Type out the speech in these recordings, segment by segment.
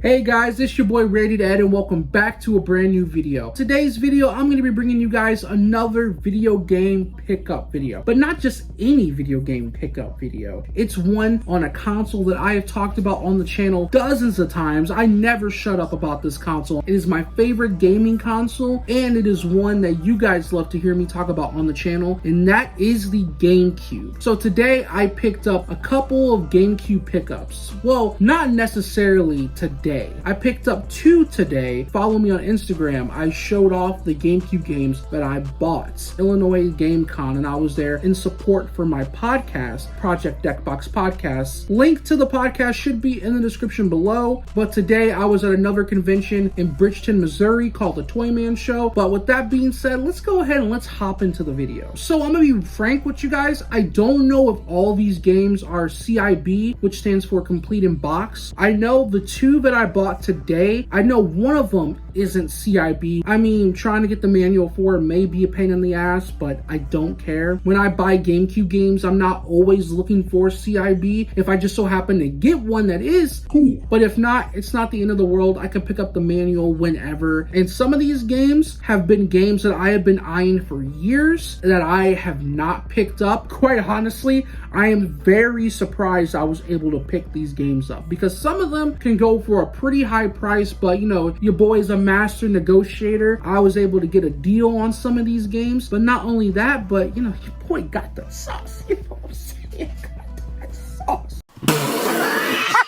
Hey guys, it's your boy Rated Ed and welcome back to a brand new video. Today's video, I'm going to be bringing you guys another video game pickup video. But not just any video game pickup video. It's one on a console that I have talked about on the channel dozens of times. I never shut up about this console. It is my favorite gaming console and it is one that you guys love to hear me talk about on the channel, and that is the GameCube. So today I picked up a couple of GameCube pickups. Well, not necessarily today. I picked up two today. Follow me on Instagram. I showed off the GameCube games that I bought. Illinois GameCon, and I was there in support for my podcast, Project Deckbox Podcast. Link to the podcast should be in the description below. But today I was at another convention in Bridgeton, Missouri called the Toy Man Show. But with that being said, let's go ahead and let's hop into the video. So I'm gonna be frank with you guys. I don't know if all these games are CIB, which stands for Complete in Box. I know the two that I bought today, I know one of them isn't CIB. I mean, trying to get the manual for it may be a pain in the ass, but I don't care. When I buy GameCube games, I'm not always looking for CIB. If I just so happen to get one that is, cool. But if not, it's not the end of the world. I can pick up the manual whenever. And some of these games have been games that I have been eyeing for years that I have not picked up. Quite honestly, I am very surprised I was able to pick these games up because some of them can go for a pretty high price, but you know, your boy is a master negotiator. I was able to get a deal on some of these games, but not only that, but you know, your boy got the sauce. You know what I'm saying? Got that sauce.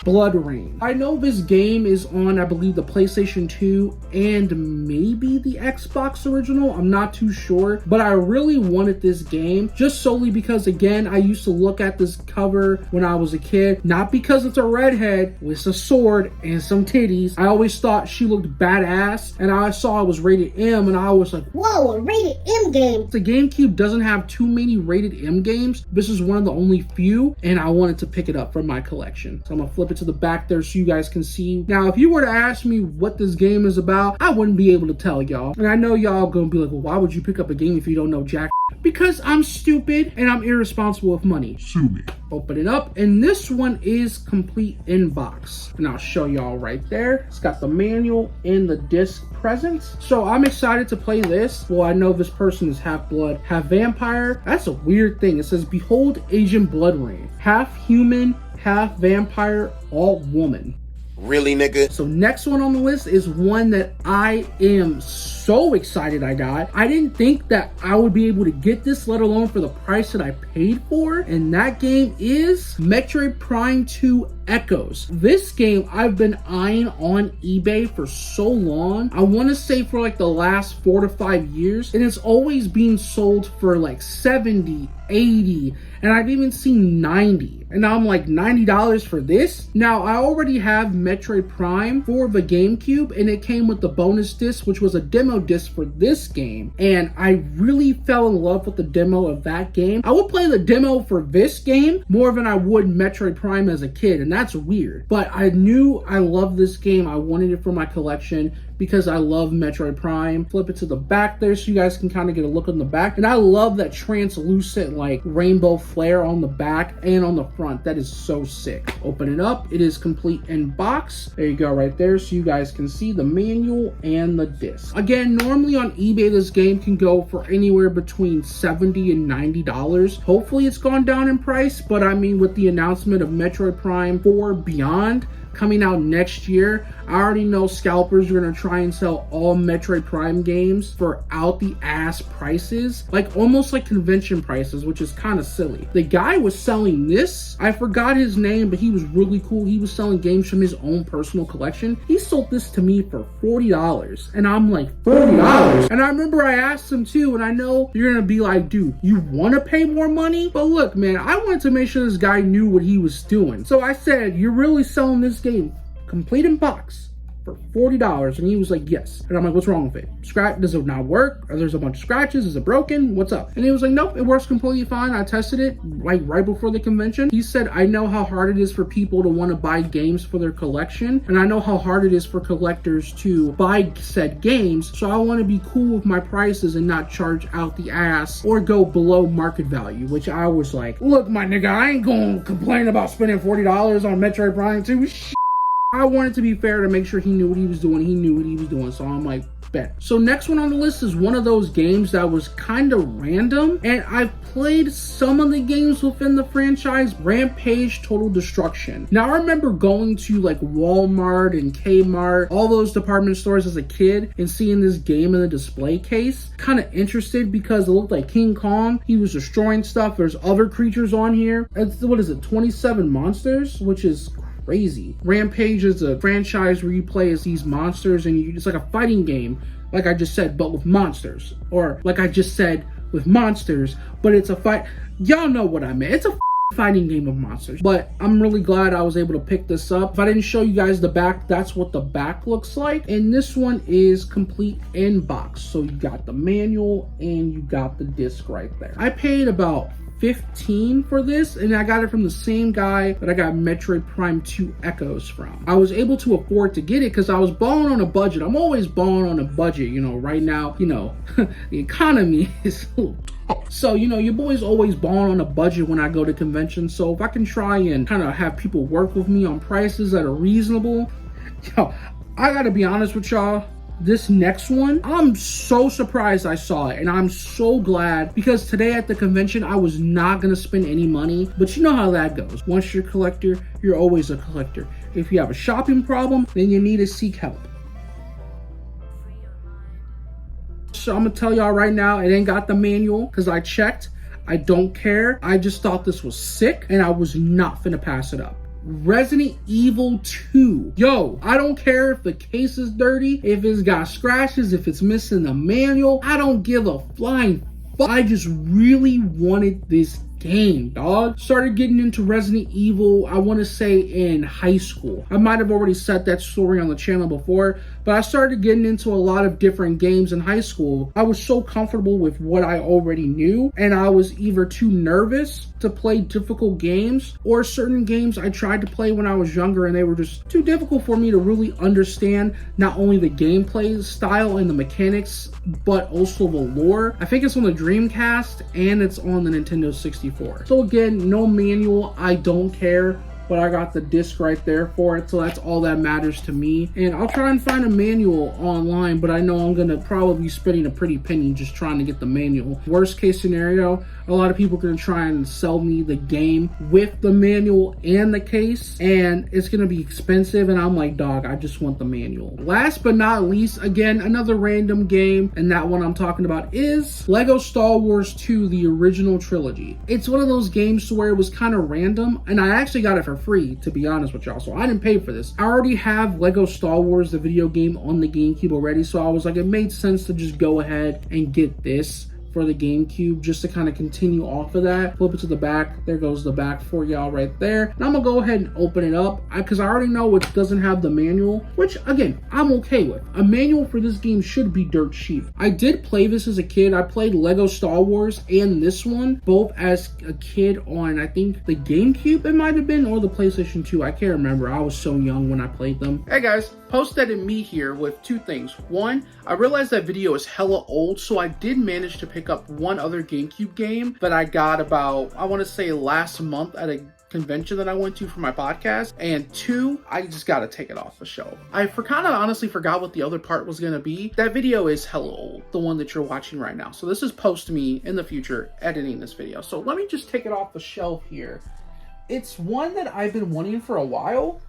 Blood Rain. I know this game is on, I believe, the PlayStation 2 and maybe the Xbox original. I'm not too sure, but I really wanted this game just solely because, again, I used to look at this cover when I was a kid, not because it's a redhead with a sword and some titties. I always thought she looked badass, and I saw it was rated M, and I was like, whoa, a rated M game. The GameCube doesn't have too many rated M games. This is one of the only few, and I wanted to pick it up for my collection. So I'm gonna flip it to the back there so you guys can see. Now, if you were to ask me what this game is about, I wouldn't be able to tell y'all. And I know y'all gonna be like, well, why would you pick up a game if you don't know jack? Because I'm stupid and I'm irresponsible with money. Sue me. Open it up, and this one is complete in box. And I'll show y'all right there. It's got the manual and the disc present. So I'm excited to play this. Well, I know this person is half blood, half vampire. That's a weird thing. It says, behold Agent Blood Rain. Half human, half vampire, all woman. Really, nigga? So next one on the list is one that I am so excited I got. I didn't think that I would be able to get this, let alone for the price that I paid for. And that game is Metroid Prime 2 Echoes. This game I've been eyeing on eBay for so long. I want to say for like the last 4 to 5 years. And it's always being sold for like 70, 80, and I've even seen 90. And now I'm like, $90 for this? Now, I already have Metroid Prime for the GameCube, and it came with the bonus disc, which was a demo disc for this game. And I really fell in love with the demo of that game. I would play the demo for this game more than I would Metroid Prime as a kid, and that's weird. But I knew I loved this game. I wanted it for my collection because I love Metroid Prime. Flip it to the back there so you guys can kind of get a look on the back. And I love that translucent like rainbow flare on the back and on the front. That is so sick. Open it up. It is complete in box. There you go right there so you guys can see the manual and the disc. Again, normally on eBay this game can go for anywhere between $70 and $90. Hopefully it's gone down in price, but I mean with the announcement of Metroid Prime 4 Beyond coming out next year, I already know scalpers are gonna try and sell all Metroid Prime games for out the ass prices, like almost like convention prices, which is kind of silly. The guy was selling this, I forgot his name, but he was really cool. He was selling games from his own personal collection. He sold this to me for $40, and I'm like, $40? And I remember I asked him too, and I know you're gonna be like, dude, you wanna pay more money? But look, man, I wanted to make sure this guy knew what he was doing. So I said, you're really selling this game complete in box for $40? And he was like, yes. And I'm like, what's wrong with it? Does it not work? Or there's a bunch of scratches? Is it broken? What's up? And he was like, nope, it works completely fine. I tested it like right before the convention. He said, I know how hard it is for people to want to buy games for their collection, and I know how hard it is for collectors to buy said games, so I want to be cool with my prices and not charge out the ass or go below market value, which I was like, look, my nigga, I ain't gonna complain about spending $40 on Metroid Prime 2. I wanted to be fair to make sure he knew what he was doing. He knew what he was doing. So I'm like, bet. So next one on the list is one of those games that was kind of random, and I've played some of the games within the franchise. Rampage Total Destruction. Now I remember going to like Walmart and Kmart, all those department stores as a kid, and seeing this game in the display case. Kind of interested because it looked like King Kong. He was destroying stuff. There's other creatures on here. It's, what is it, 27 monsters, which is crazy. Rampage is a franchise where you play as these monsters, and it's like a fighting game, like I just said, but with monsters. Or like I just said, with monsters, but it's a fight. Y'all know what I meant. It's a fighting game of monsters. But I'm really glad I was able to pick this up. If I didn't show you guys the back, that's what the back looks like. And this one is complete in box. So you got the manual and you got the disc right there. I paid about $15 for this, and I got it from the same guy that I got Metroid Prime 2 Echoes from. I was able to afford to get it because I was balling on a budget. I'm always balling on a budget, you know. Right now, you know, the economy is a little tough. So, you know, your boy's always balling on a budget when I go to conventions. So if I can try and kind of have people work with me on prices that are reasonable, yo, I gotta be honest with y'all. This next one, I'm so surprised I saw it, and I'm so glad, because today at the convention, I was not gonna spend any money, but you know how that goes. Once you're a collector, you're always a collector. If you have a shopping problem, then you need to seek help. So I'm gonna tell y'all right now, it ain't got the manual, because I checked. I don't care. I just thought this was sick, and I was not finna pass it up. Resident Evil 2. Yo, I don't care if the case is dirty, if it's got scratches, if it's missing the manual. I don't give a flying fuck. I just really wanted this game, dog. Started getting into Resident Evil, I want to say in high school. I might have already said that story on the channel before, but I started getting into a lot of different games in high school. I was so comfortable with what I already knew, and I was either too nervous to play difficult games, or certain games I tried to play when I was younger and they were just too difficult for me to really understand not only the gameplay style and the mechanics, but also the lore. I think it's on the Dreamcast and it's on the Nintendo 64. So again, no manual, I don't care, but I got the disc right there for it, so that's all that matters to me. And I'll try and find a manual online, but I know I'm gonna probably be spending a pretty penny just trying to get the manual. Worst case scenario, a lot of people are gonna try and sell me the game with the manual and the case, and it's gonna be expensive, and I'm like, dog, I just want the manual. Last but not least, again, another random game, and that one I'm talking about is Lego Star Wars 2, the original trilogy. It's one of those games to where it was kind of random, and I actually got it for free, to be honest with y'all, so I didn't pay for this. I already have Lego Star Wars, the video game, on the GameCube already, so I was like, it made sense to just go ahead and get this for the GameCube, just to kind of continue off of that. Flip it to the back. There goes the back for y'all right there. Now I'm gonna go ahead and open it up because I already know it doesn't have the manual, which again, I'm okay with. A manual for this game should be dirt cheap. I did play this as a kid. I played Lego Star Wars and this one, both as a kid on, I think, the GameCube it might have been, or the PlayStation 2. I can't remember. I was so young when I played them. Hey guys, post-edit me here with two things. One, I realized that video is hella old, so I did manage to pick up one other GameCube game that I got about, I want to say last month at a convention that I went to for my podcast. And two, I just got to take it off the shelf. I kind of honestly forgot what the other part was going to be. That video is hella old, the one that you're watching right now. So this is post me in the future editing this video. So let me just take it off the shelf here. It's one that I've been wanting for a while.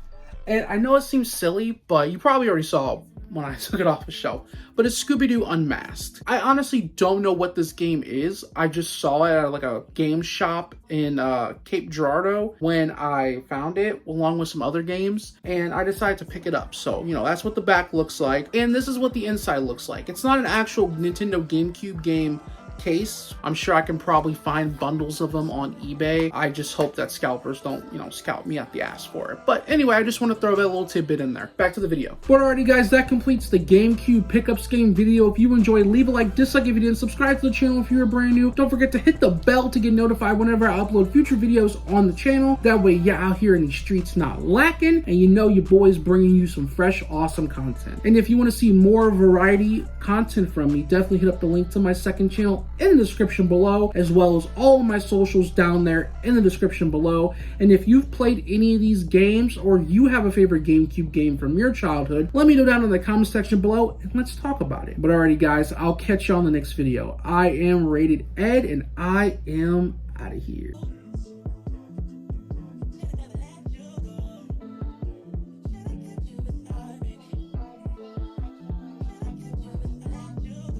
And I know it seems silly, but you probably already saw when I took it off the shelf, but it's Scooby-Doo Unmasked. I honestly don't know what this game is. I just saw it at like a game shop in Cape Girardeau when I found it, along with some other games, and I decided to pick it up. So, you know, that's what the back looks like, and this is what the inside looks like. It's not an actual Nintendo GameCube game case. I'm sure I can probably find bundles of them on eBay. I just hope that scalpers don't, you know, scalp me up the ass for it. But anyway, I just want to throw that little tidbit in there. Back to the video. But alrighty guys, that completes the GameCube pickups game video. If you enjoyed, leave a like, dislike if you didn't, subscribe to the channel if you're brand new. Don't forget to hit the bell to get notified whenever I upload future videos on the channel. That way you're out here in the streets not lacking, and you know your boy's bringing you some fresh, awesome content. And if you want to see more variety content from me, definitely hit up the link to my second channel in the description below, as well as all of my socials down there in the description below. And if you've played any of these games, or you have a favorite GameCube game from your childhood, let me know down in the comment section below and let's talk about it. But alrighty guys, I'll catch you on the next video. I am Rated Ed and I am out of here.